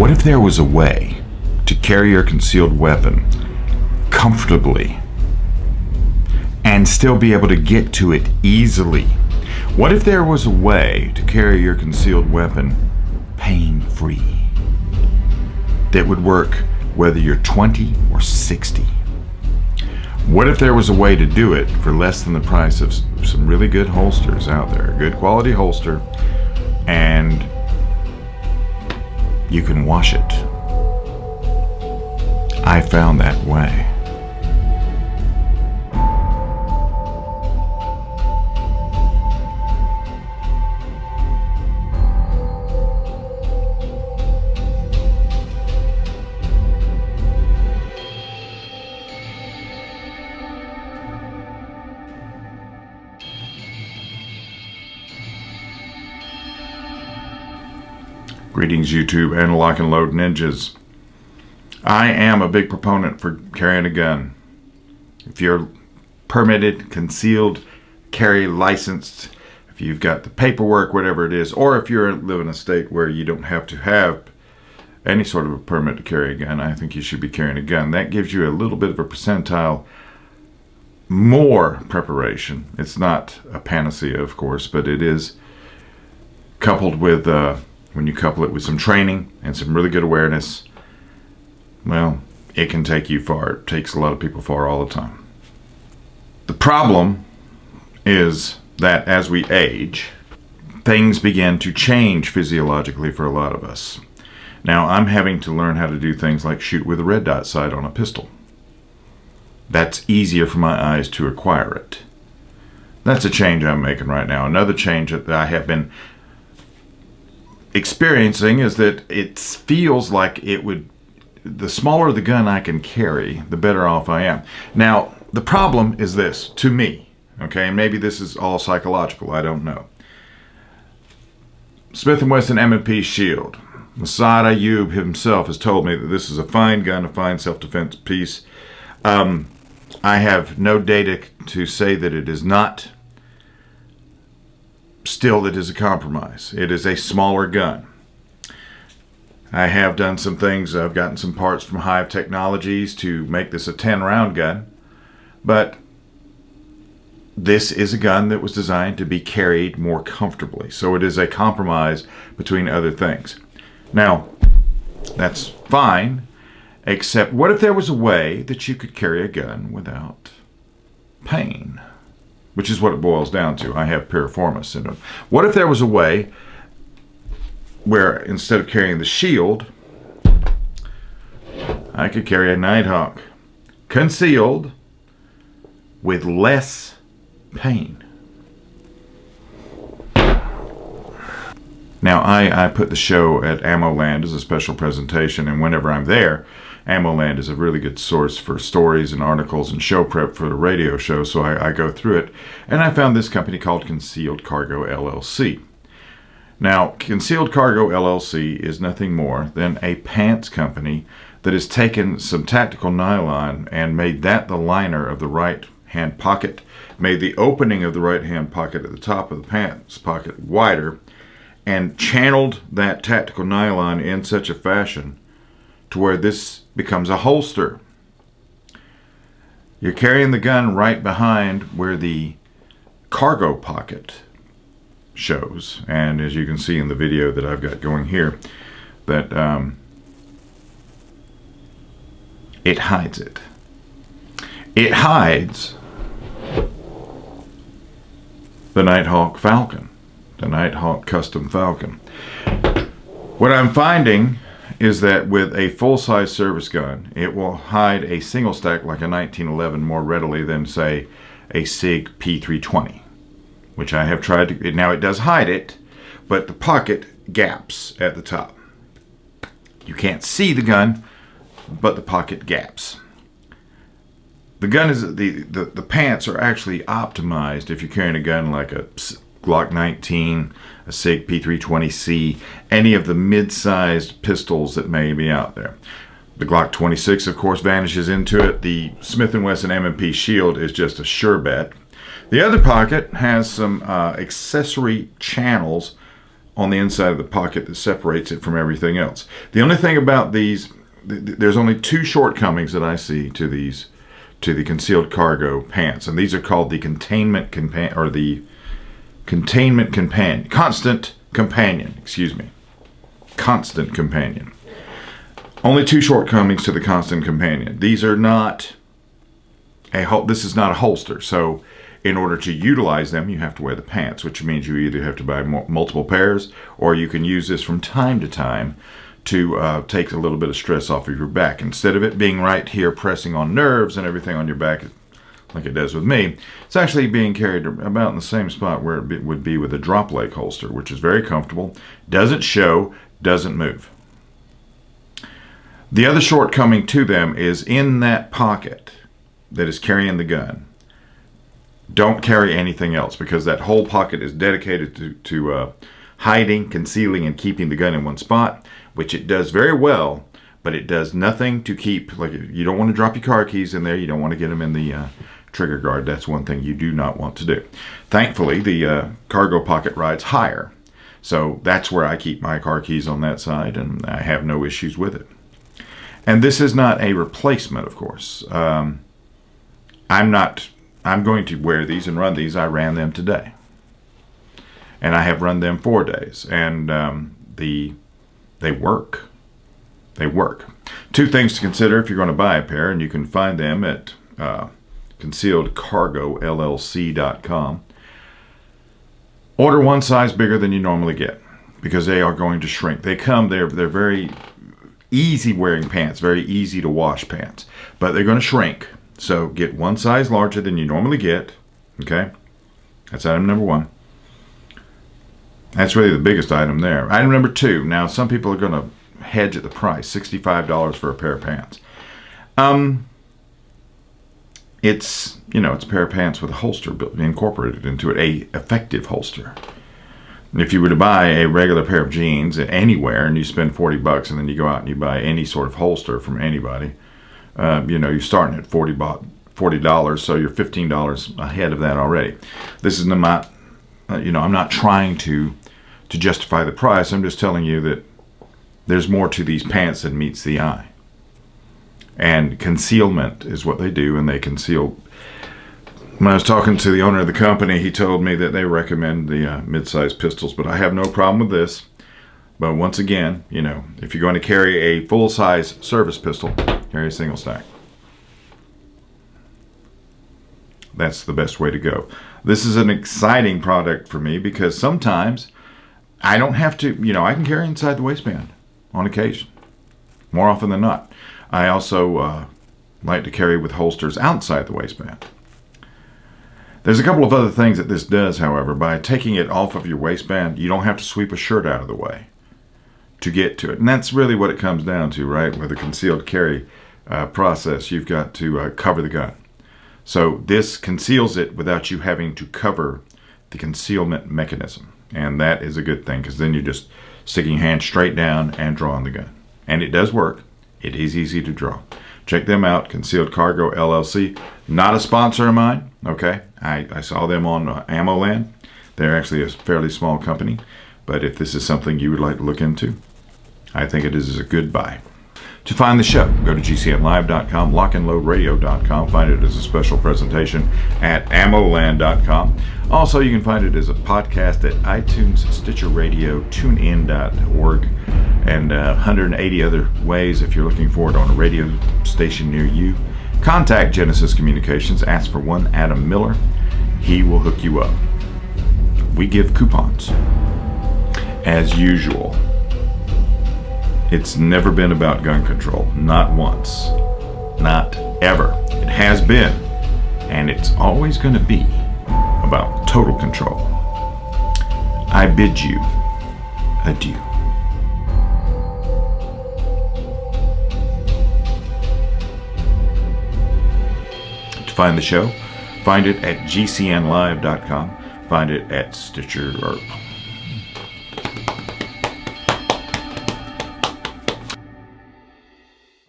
What if there was a way to carry your concealed weapon comfortably and still be able to get to it easily? What if there was a way to carry your concealed weapon pain-free that would work whether you're 20 or 60? What if there was a way to do it for less than the price of some really good holsters out there, a good quality holster, and you can wash it? I found that way. Greetings, YouTube and lock and load ninjas. I am a big proponent for carrying a gun. If you're permitted, concealed, carry licensed, if you've got the paperwork, whatever it is, or if you live in a state where you don't have to have any sort of a permit to carry a gun, I think you should be carrying a gun. That gives you a little bit of a percentile more preparation. It's not a panacea, of course, but it is coupled with when you couple it with some training and some really good awareness, well, it can take you far. It takes a lot of people far all the time. The problem is that as we age, things begin to change physiologically for a lot of us. Now, I'm having to learn how to do things like shoot with a red dot sight on a pistol. That's easier for my eyes to acquire it. That's a change I'm making right now. Another change that I have been experiencing is that it feels like the smaller the gun I can carry, the better off I am. Now, the problem is this, to me, okay, and maybe this is all psychological, I don't know. Smith Wesson M&P Shield. Masad Ayub himself has told me that this is a fine gun, a fine self-defense piece. I have no data to say that it is not. Still, it is a compromise. It is a smaller gun. I have done some things. I've gotten some parts from Hive Technologies to make this a 10-round gun. But this is a gun that was designed to be carried more comfortably. So it is a compromise between other things. Now, that's fine, except what if there was a way that you could carry a gun without pain? Which is what it boils down to. I have piriformis syndrome. What if there was a way where instead of carrying the shield, I could carry a NightHawk concealed with less pain? Now, I put the show at Ammoland as a special presentation, and whenever I'm there, Ammoland is a really good source for stories and articles and show prep for the radio show, so I go through it. And I found this company called Concealed Cargo LLC. Now, Concealed Cargo LLC is nothing more than a pants company that has taken some tactical nylon and made that the liner of the right hand pocket, made the opening of the right hand pocket at the top of the pants pocket wider, and channeled that tactical nylon in such a fashion to where this becomes a holster. You're carrying the gun right behind where the cargo pocket shows, and as you can see in the video that I've got going here, that it hides it. It hides the NightHawk Falcon, the NightHawk Custom Falcon. What I'm finding is that with a full-size service gun, it will hide a single stack like a 1911 more readily than, say, a SIG P320, which I have tried to. Now, it does hide it, but the pocket gaps at the top. You can't see the gun, but the pocket gaps. The gun is the pants are actually optimized if you're carrying a gun like a Glock 19, a SIG P320C, any of the mid-sized pistols that may be out there. The Glock 26, of course, vanishes into it. The Smith Wesson M&P Shield is just a sure bet. The other pocket has some accessory channels on the inside of the pocket that separates it from everything else. The only thing about these, there's only two shortcomings that I see to the concealed cargo pants, and these are called the containment constant companion. Constant companion. Only two shortcomings to the constant companion. These are not this is not a holster, so in order to utilize them, you have to wear the pants, which means you either have to buy multiple pairs, or you can use this from time to time to take a little bit of stress off of your back. Instead of it being right here pressing on nerves and everything on your back like it does with me, it's actually being carried about in the same spot where it would be with a drop leg holster, which is very comfortable, doesn't show, doesn't move. The other shortcoming to them is in that pocket that is carrying the gun. Don't carry anything else, because that whole pocket is dedicated to hiding, concealing, and keeping the gun in one spot, which it does very well, but it does nothing to keep, like, you don't want to drop your car keys in there, you don't want to get them in the trigger guard. That's one thing you do not want to do. Thankfully, the cargo pocket rides higher, so that's where I keep my car keys, on that side, and I have no issues with it. And this is not a replacement, of course. I'm going to wear these and run these. I ran them today, and I have run them 4 days, and they work. They work. Two things to consider if you're going to buy a pair, and you can find them at Concealed Cargo LLC.com. Order one size bigger than you normally get, because they are going to shrink. They're very easy wearing pants, very easy to wash pants, but they're going to shrink. So get one size larger than you normally get. Okay, that's item number one. That's really the biggest item there. Item number two. Now, some people are going to hedge at the price, $65 for a pair of pants. It's a pair of pants with a holster incorporated into it, a effective holster. If you were to buy a regular pair of jeans anywhere and you spend $40 and then you go out and you buy any sort of holster from anybody, you're starting at $40, so you're $15 ahead of that already. This is not, I'm not trying to justify the price. I'm just telling you that there's more to these pants than meets the eye. And concealment is what they do, and they conceal. When I was talking to the owner of the company, he told me that they recommend the mid-size pistols, but I have no problem with this. But once again, if you're going to carry a full-size service pistol, carry a single stack. That's the best way to go. This is an exciting product for me, because sometimes I don't have to, I can carry inside the waistband on occasion, more often than not. I also like to carry with holsters outside the waistband. There's a couple of other things that this does, however. By taking it off of your waistband, you don't have to sweep a shirt out of the way to get to it. And that's really what it comes down to, right? With a concealed carry process, you've got to cover the gun. So this conceals it without you having to cover the concealment mechanism. And that is a good thing, because then you're just sticking your hand straight down and drawing the gun. And it does work. It is easy to draw. Check them out, Concealed Cargo LLC. Not a sponsor of mine, okay? I saw them on Ammoland. They're actually a fairly small company. But if this is something you would like to look into, I think it is a good buy. To find the show, go to gcnlive.com, lockandloadradio.com. Find it as a special presentation at ammoland.com. Also, you can find it as a podcast at iTunes, Stitcher Radio, Tunein.org, and 180 other ways if you're looking for it on a radio station near you. Contact Genesis Communications. Ask for one Adam Miller. He will hook you up. We give coupons. As usual. It's never been about gun control. Not once. Not ever. It has been, and it's always going to be, about total control. I bid you adieu. To find the show, find it at gcnlive.com. Find it at Stitcher, or